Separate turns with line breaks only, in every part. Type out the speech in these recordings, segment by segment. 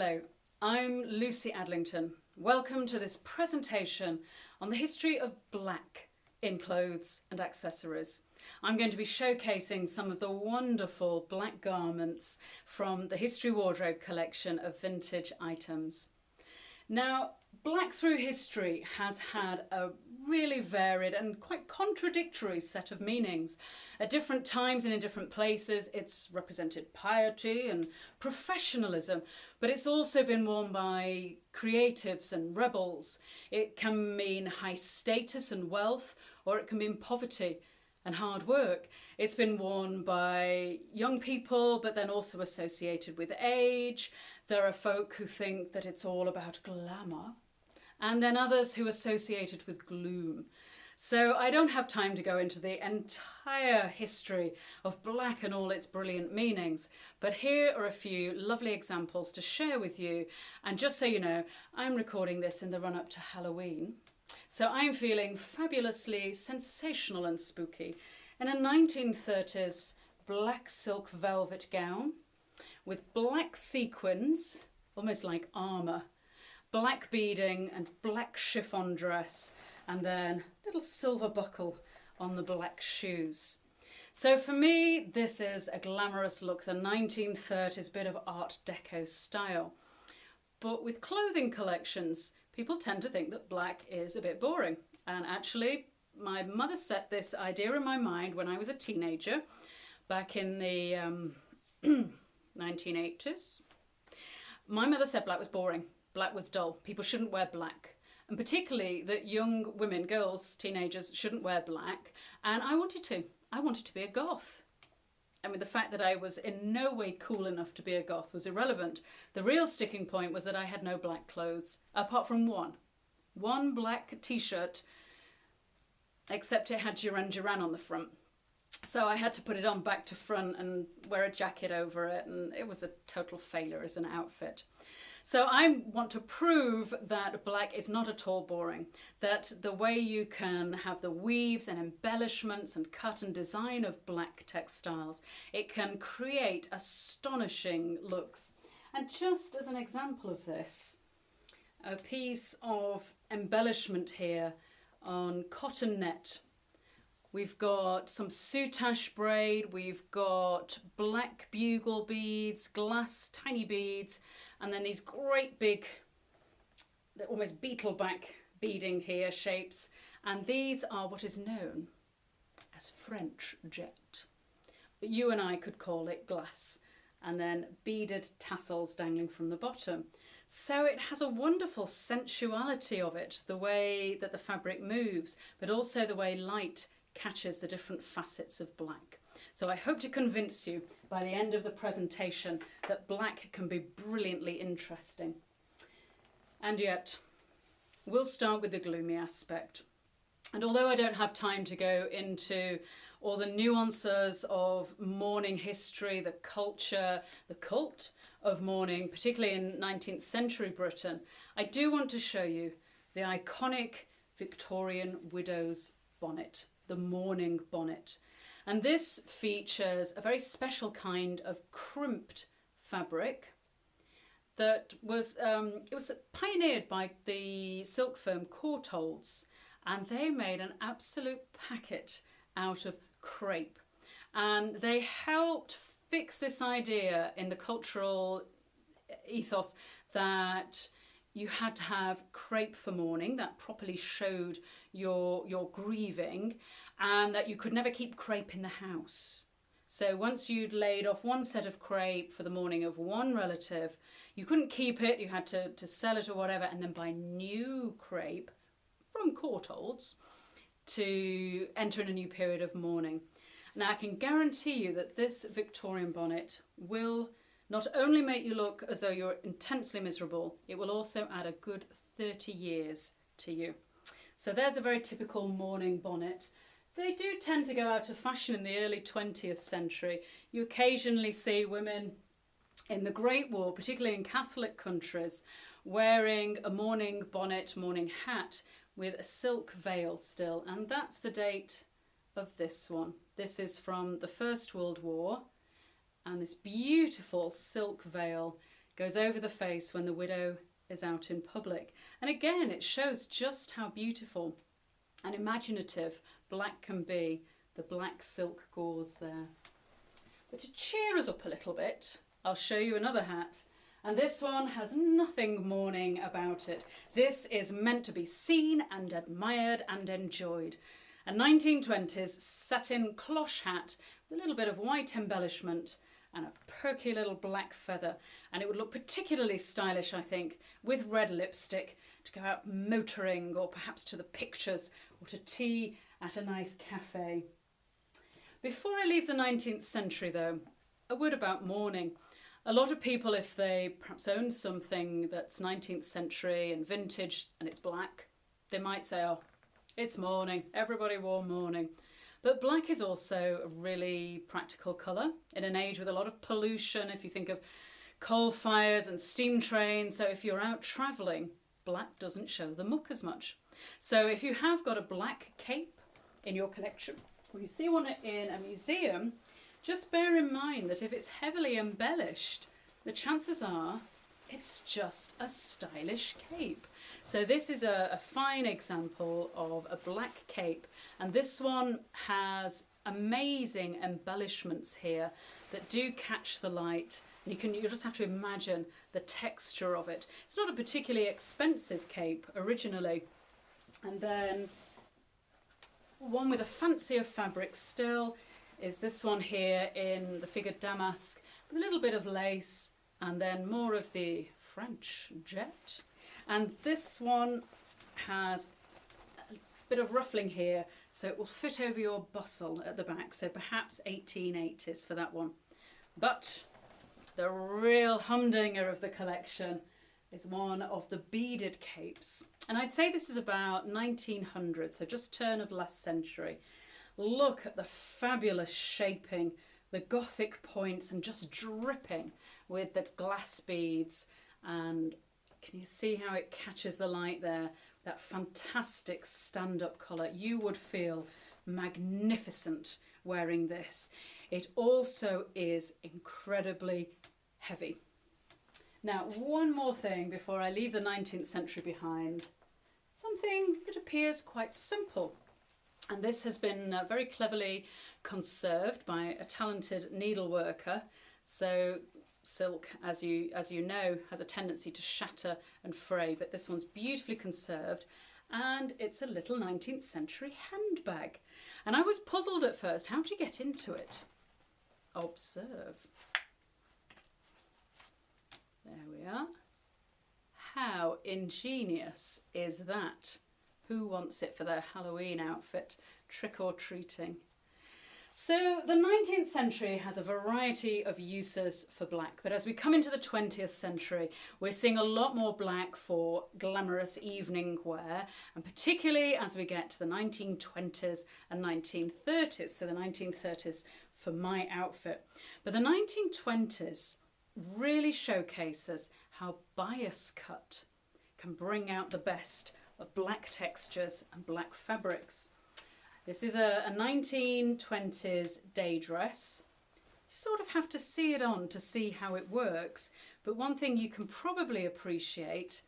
Hello, I'm Lucy Adlington. Welcome to this presentation on the history of black in clothes and accessories. I'm going to be showcasing some of the wonderful black garments from the History Wardrobe collection of vintage items. Now, black through history has had a really varied and quite contradictory set of meanings. At different times and in different places, it's represented piety and professionalism, but it's also been worn by creatives and rebels. It can mean high status and wealth, or it can mean poverty and hard work. It's been worn by young people, but then also associated with age. There are folk who think that it's all about glamour, and then others who associate it with gloom. So I don't have time to go into the entire history of black and all its brilliant meanings, but here are a few lovely examples to share with you. And just so you know, I'm recording this in the run-up to Halloween, so I'm feeling fabulously sensational and spooky in a 1930s black silk velvet gown with black sequins, almost like armour, black beading and black chiffon dress, and then a little silver buckle on the black shoes. So for me, this is a glamorous look, the 1930s bit of Art Deco style. But with clothing collections, people tend to think that black is a bit boring. And actually, my mother set this idea in my mind when I was a teenager, back in the 1980s. My mother said black was boring. Black was dull. People shouldn't wear black. And particularly that young women, girls, teenagers shouldn't wear black. And I wanted to. I wanted to be a goth. I mean, the fact that I was in no way cool enough to be a goth was irrelevant. The real sticking point was that I had no black clothes, apart from one black t-shirt, except it had Duran Duran on the front. So I had to put it on back to front and wear a jacket over it, and it was a total failure as an outfit. So I want to prove that black is not at all boring, that the way you can have the weaves and embellishments and cut and design of black textiles, it can create astonishing looks. And just as an example of this, a piece of embellishment here on cotton net. We've got some soutache braid, we've got black bugle beads, glass tiny beads, and then these great big, almost beetleback beading here shapes. And these are what is known as French jet. You and I could call it glass. And then beaded tassels dangling from the bottom. So it has a wonderful sensuality of it, the way that the fabric moves, but also the way light catches the different facets of black. So I hope to convince you by the end of the presentation that black can be brilliantly interesting. And yet, we'll start with the gloomy aspect. And although I don't have time to go into all the nuances of mourning history, the culture, the cult of mourning, particularly in 19th century Britain, I do want to show you the iconic Victorian widow's bonnet, the mourning bonnet. And this features a very special kind of crimped fabric that was it was pioneered by the silk firm Courtaulds, and they made an absolute packet out of crepe. And they helped fix this idea in the cultural ethos that you had to have crepe for mourning, that properly showed your grieving, and that you could never keep crepe in the house. So once you'd laid off one set of crepe for the mourning of one relative, you couldn't keep it, you had to sell it or whatever, and then buy new crepe from Courtaulds to enter in a new period of mourning. Now I can guarantee you that this Victorian bonnet will not only make you look as though you're intensely miserable, it will also add a good 30 years to you. So there's a very typical mourning bonnet. They do tend to go out of fashion in the early 20th century. You occasionally see women in the Great War, particularly in Catholic countries, wearing a mourning bonnet, mourning hat with a silk veil still, and that's the date of this one. This is from the First World War, and this beautiful silk veil goes over the face when the widow is out in public. And again, it shows just how beautiful and imaginative black can be, the black silk gauze there. But to cheer us up a little bit, I'll show you another hat. And this one has nothing mourning about it. This is meant to be seen and admired and enjoyed. A 1920s satin cloche hat with a little bit of white embellishment and a perky little black feather. And it would look particularly stylish, I think, with red lipstick to go out motoring, or perhaps to the pictures, or to tea at a nice cafe. Before I leave the 19th century though, a word about mourning. A lot of people, if they perhaps own something that's 19th century and vintage and it's black, they might say, oh, it's mourning. Everybody wore mourning. But black is also a really practical colour in an age with a lot of pollution. If you think of coal fires and steam trains, so if you're out travelling, black doesn't show the muck as much. So if you have got a black cape in your collection, or you see one in a museum, just bear in mind that if it's heavily embellished, the chances are it's just a stylish cape. So this is a fine example of a black cape, and this one has amazing embellishments here that do catch the light. You just have to imagine the texture of it. It's not a particularly expensive cape originally. And then one with a fancier fabric still is this one here in the figured damask with a little bit of lace and then more of the French jet. And this one has a bit of ruffling here, so it will fit over your bustle at the back, so perhaps 1880s for that one. But the real humdinger of the collection is one of the beaded capes. And I'd say this is about 1900, so just turn of last century. Look at the fabulous shaping, the Gothic points, and just dripping with the glass beads. And can you see how it catches the light there? That fantastic stand-up collar. You would feel magnificent wearing this. It also is incredibly heavy. Now, one more thing before I leave the 19th century behind. Something that appears quite simple. And this has been very cleverly conserved by a talented needleworker. So silk, as you know, has a tendency to shatter and fray, but this one's beautifully conserved, and it's a little 19th century handbag. And I was puzzled at first, how do you get into it? Observe. There we are. How ingenious is that? Who wants it for their Halloween outfit, trick or treating? So the 19th century has a variety of uses for black, but as we come into the 20th century, we're seeing a lot more black for glamorous evening wear, and particularly as we get to the 1920s and 1930s, so the 1930s for my outfit. But the 1920s really showcases how bias cut can bring out the best of black textures and black fabrics. This is a 1920s day dress. You sort of have to see it on to see how it works, but one thing you can probably appreciate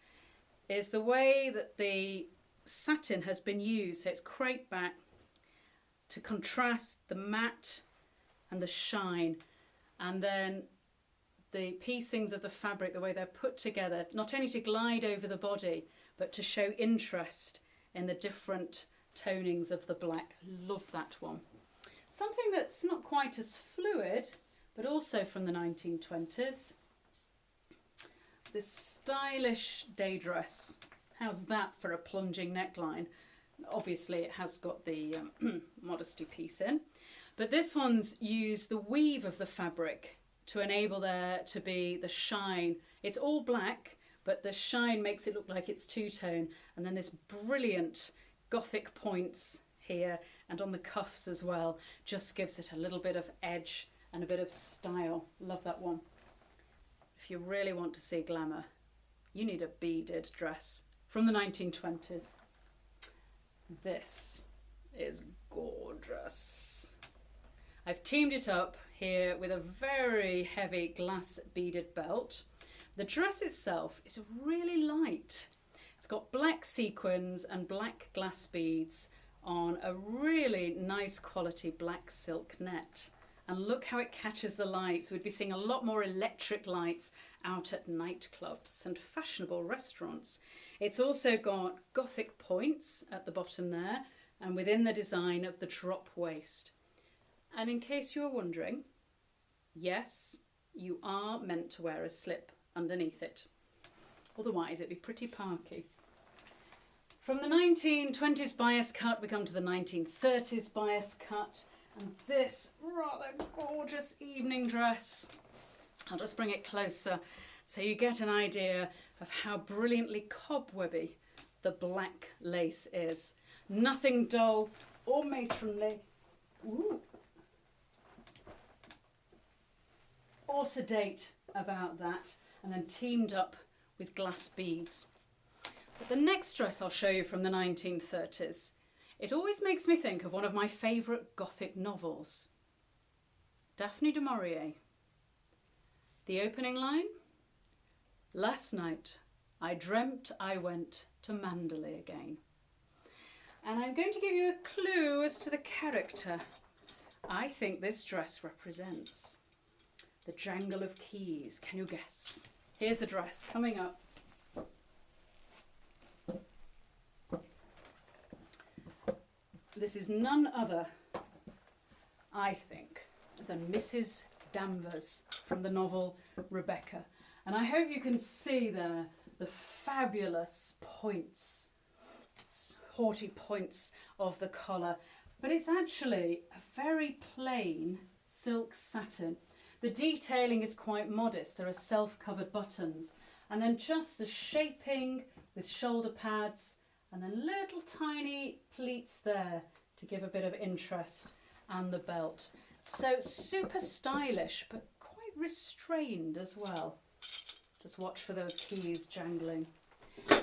is the way that the satin has been used. So it's crepe back to contrast the matte and the shine, and then the piecings of the fabric, the way they're put together, not only to glide over the body, but to show interest in the different tonings of the black. Love that one. Something that's not quite as fluid, but also from the 1920s. This stylish day dress. How's that for a plunging neckline? Obviously it has got the modesty piece in, but this one's used the weave of the fabric to enable there to be the shine. It's all black, but the shine makes it look like it's two-tone, and then this brilliant Gothic points here and on the cuffs as well just gives it a little bit of edge and a bit of style. Love that one. If you really want to see glamour, you need a beaded dress from the 1920s. This is gorgeous. I've teamed it up here with a very heavy glass beaded belt, The dress itself is really light. It's got black sequins and black glass beads on a really nice quality black silk net. And look how it catches the lights. We'd be seeing a lot more electric lights out at nightclubs and fashionable restaurants. It's also got Gothic points at the bottom there and within the design of the drop waist. And in case you're wondering, yes, you are meant to wear a slip underneath it. Otherwise it'd be pretty parky. From the 1920s bias cut, we come to the 1930s bias cut, and this rather gorgeous evening dress. I'll just bring it closer so you get an idea of how brilliantly cobwebby the black lace is. Nothing dull or matronly. Ooh. Or sedate about that, and then teamed up with glass beads. But the next dress I'll show you from the 1930s, it always makes me think of one of my favourite Gothic novels, Daphne Du Maurier. The opening line, "Last night I dreamt I went to Mandalay again." And I'm going to give you a clue as to the character I think this dress represents. The jangle of keys. Can you guess? Here's the dress coming up. This is none other, I think, than Mrs. Danvers from the novel Rebecca. And I hope you can see there the fabulous points, haughty points of the collar. But it's actually a very plain silk satin. The detailing is quite modest. There are self-covered buttons, and then just the shaping with shoulder pads and then little tiny pleats there to give a bit of interest, and the belt. So super stylish, but quite restrained as well. Just watch for those keys jangling.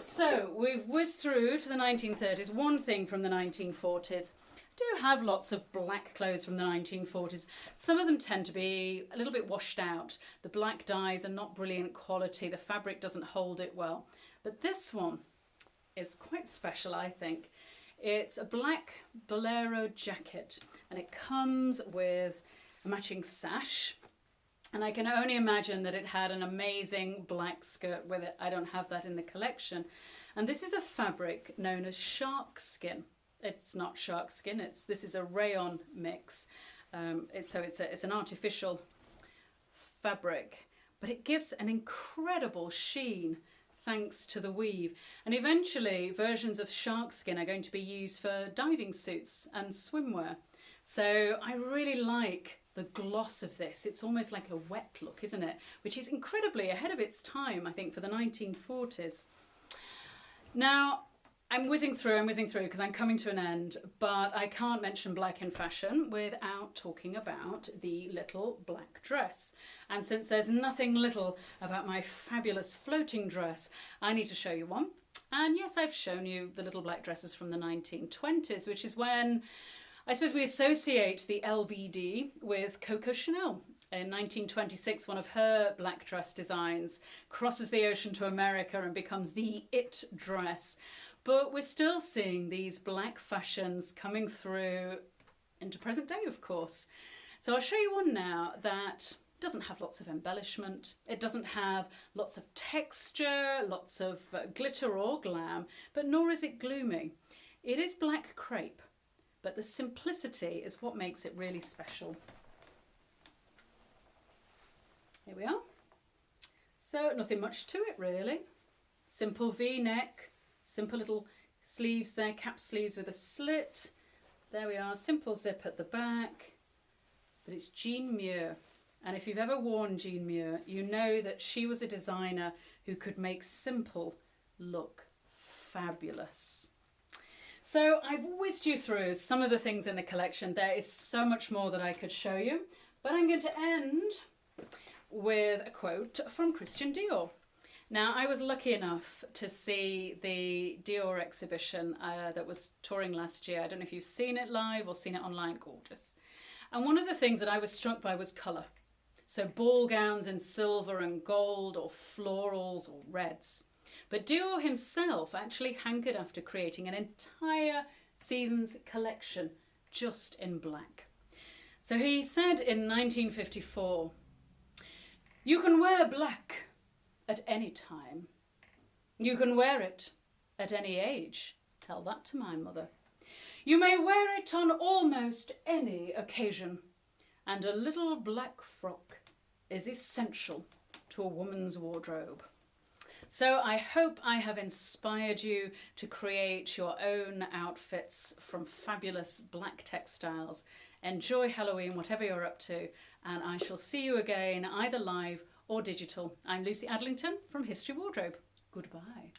So we've whizzed through to the 1930s. One thing from the 1940s. Do have lots of black clothes from the 1940s. Some of them tend to be a little bit washed out. The black dyes are not brilliant quality. The fabric doesn't hold it well. But this one is quite special, I think. It's a black Bolero jacket, and it comes with a matching sash. And I can only imagine that it had an amazing black skirt with it. I don't have that in the collection. And this is a fabric known as shark skin. It's not shark skin, this is a rayon mix. It's an artificial fabric, but it gives an incredible sheen thanks to the weave. And eventually versions of shark skin are going to be used for diving suits and swimwear. So I really like the gloss of this. It's almost like a wet look, isn't it? Which is incredibly ahead of its time, I think, for the 1940s. Now, I'm whizzing through because I'm coming to an end, but I can't mention black in fashion without talking about the little black dress. And since there's nothing little about my fabulous floating dress, I need to show you one. And yes, I've shown you the little black dresses from the 1920s, which is when I suppose we associate the LBD with Coco Chanel. In 1926, one of her black dress designs crosses the ocean to America and becomes the it dress. But we're still seeing these black fashions coming through into present day, of course. So I'll show you one now that doesn't have lots of embellishment. It doesn't have lots of texture, lots of glitter or glam, but nor is it gloomy. It is black crepe, but the simplicity is what makes it really special. Here we are. So nothing much to it really. Simple V-neck. Simple little sleeves there, cap sleeves with a slit. There we are, simple zip at the back. But it's Jean Muir. And if you've ever worn Jean Muir, you know that she was a designer who could make simple look fabulous. So I've whizzed you through some of the things in the collection. There is so much more that I could show you. But I'm going to end with a quote from Christian Dior. Now, I was lucky enough to see the Dior exhibition that was touring last year. I don't know if you've seen it live or seen it online. Gorgeous. And one of the things that I was struck by was colour. So ball gowns in silver and gold, or florals or reds. But Dior himself actually hankered after creating an entire season's collection just in black. So he said in 1954, "You can wear black at any time. You can wear it at any age. Tell that to my mother. You may wear it on almost any occasion, and a little black frock is essential to a woman's wardrobe." So I hope I have inspired you to create your own outfits from fabulous black textiles. Enjoy Halloween, whatever you're up to, and I shall see you again either live or digital. I'm Lucy Adlington from History Wardrobe. Goodbye.